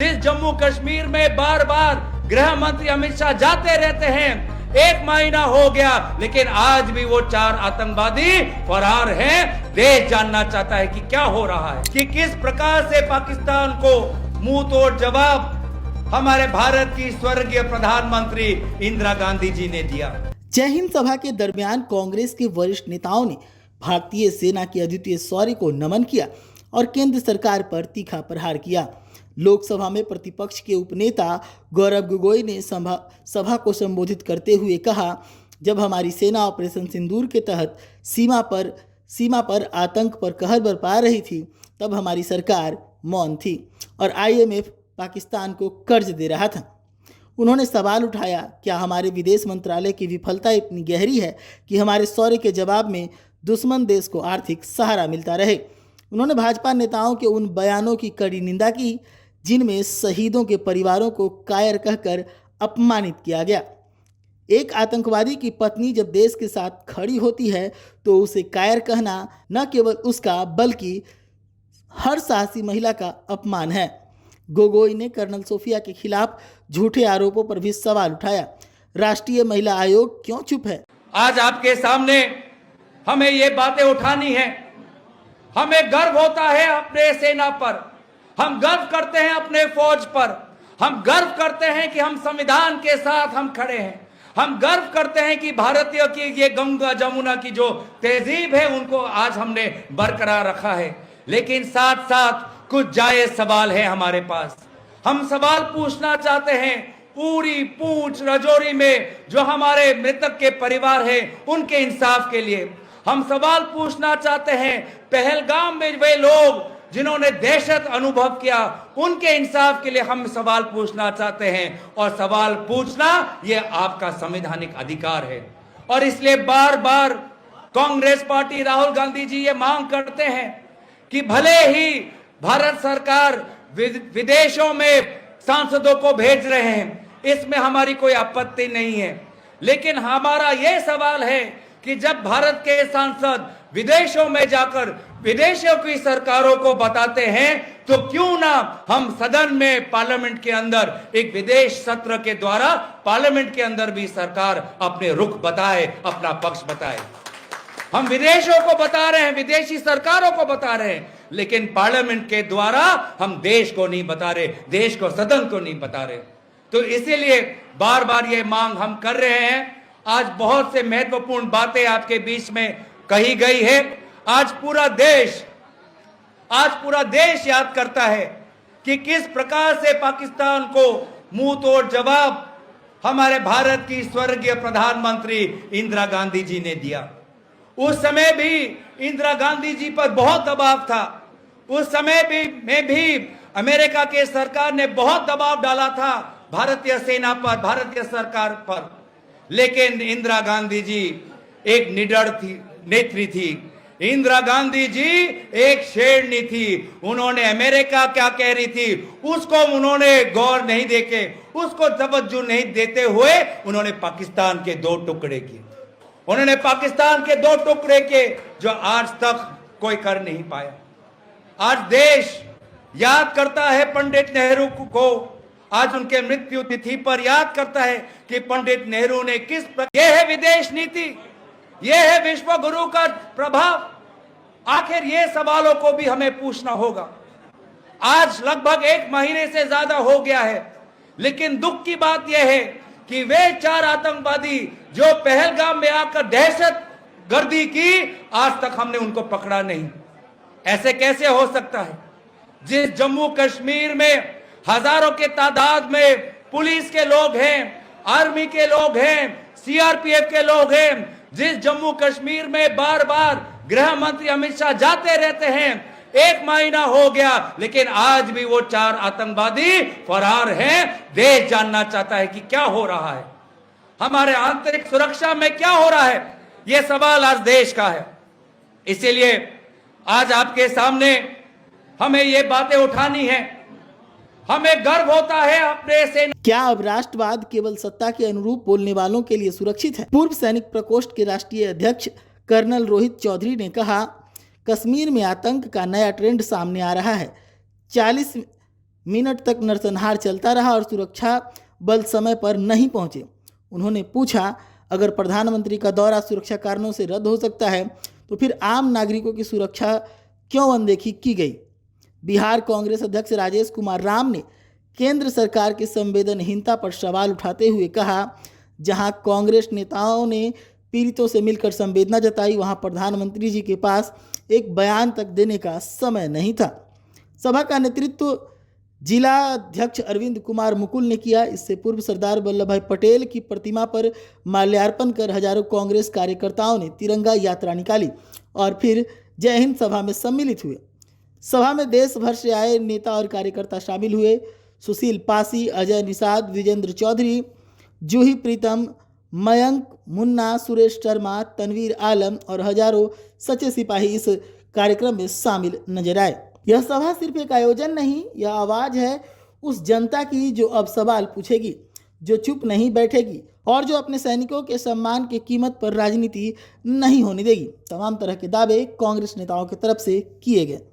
जिस जम्मू कश्मीर में बार बार गृह मंत्री अमित शाह जाते रहते हैं, 1 महीना हो गया लेकिन आज भी वो 4 आतंकवादी फरार हैं। देश जानना चाहता है कि क्या हो रहा है, कि किस प्रकार से पाकिस्तान को मुंह तोड़ जवाब हमारे भारत की स्वर्गीय प्रधानमंत्री इंदिरा गांधी जी ने दिया। जय हिंद सभा के दरमियान कांग्रेस के वरिष्ठ नेताओं ने भारतीय सेना के अद्वितीय शौर्य को नमन किया और केंद्र सरकार पर तीखा प्रहार किया। लोकसभा में प्रतिपक्ष के उपनेता गौरव गोगोई ने सभा को संबोधित करते हुए कहा, जब हमारी सेना ऑपरेशन सिंदूर के तहत सीमा पर आतंक पर कहर बरपा रही थी, तब हमारी सरकार मौन थी और IMF पाकिस्तान को कर्ज दे रहा था। उन्होंने सवाल उठाया, क्या हमारे विदेश मंत्रालय की विफलता इतनी गहरी है कि हमारे शौर्य के जवाब में दुश्मन देश को आर्थिक सहारा मिलता रहे। उन्होंने भाजपा नेताओं के उन बयानों की कड़ी निंदा की जिनमें शहीदों के परिवारों को कायर कहकर अपमानित किया गया। एक आतंकवादी की पत्नी जब देश के साथ खड़ी होती है तो उसे कायर कहना न केवल उसका बल्कि हर साहसी महिला का अपमान है। गोगोई ने कर्नल सोफिया के खिलाफ झूठे आरोपों पर भी सवाल उठाया। राष्ट्रीय महिला आयोग क्यों चुप है? आज आपके सामने हमें ये बातें उठानी है। हमें गर्व होता है अपने सेना पर, हम गर्व करते हैं अपने फौज पर, हम गर्व करते हैं कि हम संविधान के साथ हम खड़े हैं, हम गर्व करते हैं कि भारतीय की ये गंगा जमुना की जो तहजीब है उनको आज हमने बरकरार रखा है। लेकिन साथ साथ कुछ जायज सवाल है हमारे पास। हम सवाल पूछना चाहते हैं पूरी पूंछ रजौरी में जो हमारे मृतक के परिवार हैं उनके इंसाफ के लिए। हम सवाल पूछना चाहते हैं पहलगाम में वे लोग जिन्होंने दहशत अनुभव किया उनके इंसाफ के लिए हम सवाल पूछना चाहते हैं। और सवाल पूछना ये आपका संवैधानिक अधिकार है। और इसलिए बार बार कांग्रेस पार्टी राहुल गांधी जी ये मांग करते हैं कि भले ही भारत सरकार विदेशों में सांसदों को भेज रहे हैं, इसमें हमारी कोई आपत्ति नहीं है, लेकिन हमारा यह सवाल है कि जब भारत के सांसद विदेशों में जाकर विदेशों की सरकारों को बताते हैं तो क्यों ना हम सदन में पार्लियामेंट के अंदर एक विदेश सत्र के द्वारा पार्लियामेंट के अंदर भी सरकार अपने रुख बताए, अपना पक्ष बताए। हम विदेशों को बता रहे हैं, विदेशी सरकारों को बता रहे हैं, लेकिन पार्लियामेंट के द्वारा हम देश को नहीं बता रहे, देश को सदन को नहीं बता रहे। तो इसीलिए बार बार ये मांग हम कर रहे हैं। आज बहुत से महत्वपूर्ण बातें आपके बीच में कही गई है। आज पूरा देश याद करता है कि किस प्रकार से पाकिस्तान को मुंह तोड़ जवाब हमारे भारत की स्वर्गीय प्रधानमंत्री इंदिरा गांधी जी ने दिया। उस समय भी इंदिरा गांधी जी पर बहुत दबाव था। उस समय में भी अमेरिका के सरकार ने बहुत दबाव डाला था भारतीय सेना पर, भारतीय सरकार पर, लेकिन इंदिरा गांधी जी एक निडर नेत्री थी। इंदिरा गांधी जी एक शेरनी थी। उन्होंने अमेरिका क्या कह रही थी उसको उन्होंने गौर नहीं देके, उसको तवज्जो नहीं देते हुए उन्होंने पाकिस्तान के 2 टुकड़े किए। उन्होंने पाकिस्तान के 2 टुकड़े के जो आज तक कोई कर नहीं पाया। आज देश याद करता है पंडित नेहरू को, आज उनके मृत्यु तिथि पर याद करता है कि पंडित नेहरू ने किस प्रकार, यह है विदेश नीति, यह है विश्व गुरु का प्रभाव। आखिर ये सवालों को भी हमें पूछना होगा। आज लगभग 1 महीने से ज्यादा हो गया है, लेकिन दुख की बात यह है कि वे 4 आतंकवादी जो पहलगाम में आकर दहशत गर्दी की, आज तक हमने उनको पकड़ा नहीं। ऐसे कैसे हो सकता है? जिस जम्मू कश्मीर में हजारों के तादाद में पुलिस के लोग हैं, आर्मी के लोग हैं, CRPF के लोग हैं, जिस जम्मू कश्मीर में बार बार गृह मंत्री अमित शाह जाते रहते हैं, 1 महीना हो गया लेकिन आज भी वो 4 आतंकवादी फरार हैं। देश जानना चाहता है कि क्या हो रहा है, हमारे आंतरिक सुरक्षा में क्या हो रहा है। यह सवाल आज देश का है। इसीलिए आज आपके सामने हमें ये बातें उठानी है। हमें गर्व होता है अपने सेना। क्या अब राष्ट्रवाद केवल सत्ता के अनुरूप बोलने वालों के लिए सुरक्षित है? पूर्व सैनिक प्रकोष्ठ के राष्ट्रीय अध्यक्ष कर्नल रोहित चौधरी ने कहा, कश्मीर में आतंक का नया ट्रेंड सामने आ रहा है। 40 मिनट तक नरसंहार चलता रहा और सुरक्षा बल समय पर नहीं पहुंचे। उन्होंने पूछा, अगर प्रधानमंत्री का दौरा सुरक्षा कारणों से रद्द हो सकता है तो फिर आम नागरिकों की सुरक्षा क्यों अनदेखी की गई? बिहार कांग्रेस अध्यक्ष राजेश कुमार राम ने केंद्र सरकार की संवेदनहीनता पर सवाल उठाते हुए कहा, जहां कांग्रेस नेताओं ने पीड़ितों से मिलकर संवेदना जताई, वहां प्रधानमंत्री जी के पास एक बयान तक देने का समय नहीं था। सभा का नेतृत्व जिला अध्यक्ष अरविंद कुमार मुकुल ने किया। इससे पूर्व सरदार वल्लभ भाई पटेल की प्रतिमा पर माल्यार्पण कर हजारों कांग्रेस कार्यकर्ताओं ने तिरंगा यात्रा निकाली और फिर जय हिंद सभा में सम्मिलित हुए। सभा में देश भर से आए नेता और कार्यकर्ता शामिल हुए। सुशील पासी, अजय निषाद, विजेंद्र चौधरी, जूही प्रीतम, मयंक, मुन्ना, सुरेश शर्मा, तनवीर आलम और हजारों सच्चे सिपाही इस कार्यक्रम में शामिल नजर आए। यह सभा सिर्फ एक आयोजन नहीं, यह आवाज है उस जनता की जो अब सवाल पूछेगी, जो चुप नहीं बैठेगी और जो अपने सैनिकों के सम्मान की कीमत पर राजनीति नहीं होने देगी। तमाम तरह के दावे कांग्रेस नेताओं की तरफ से किए गए।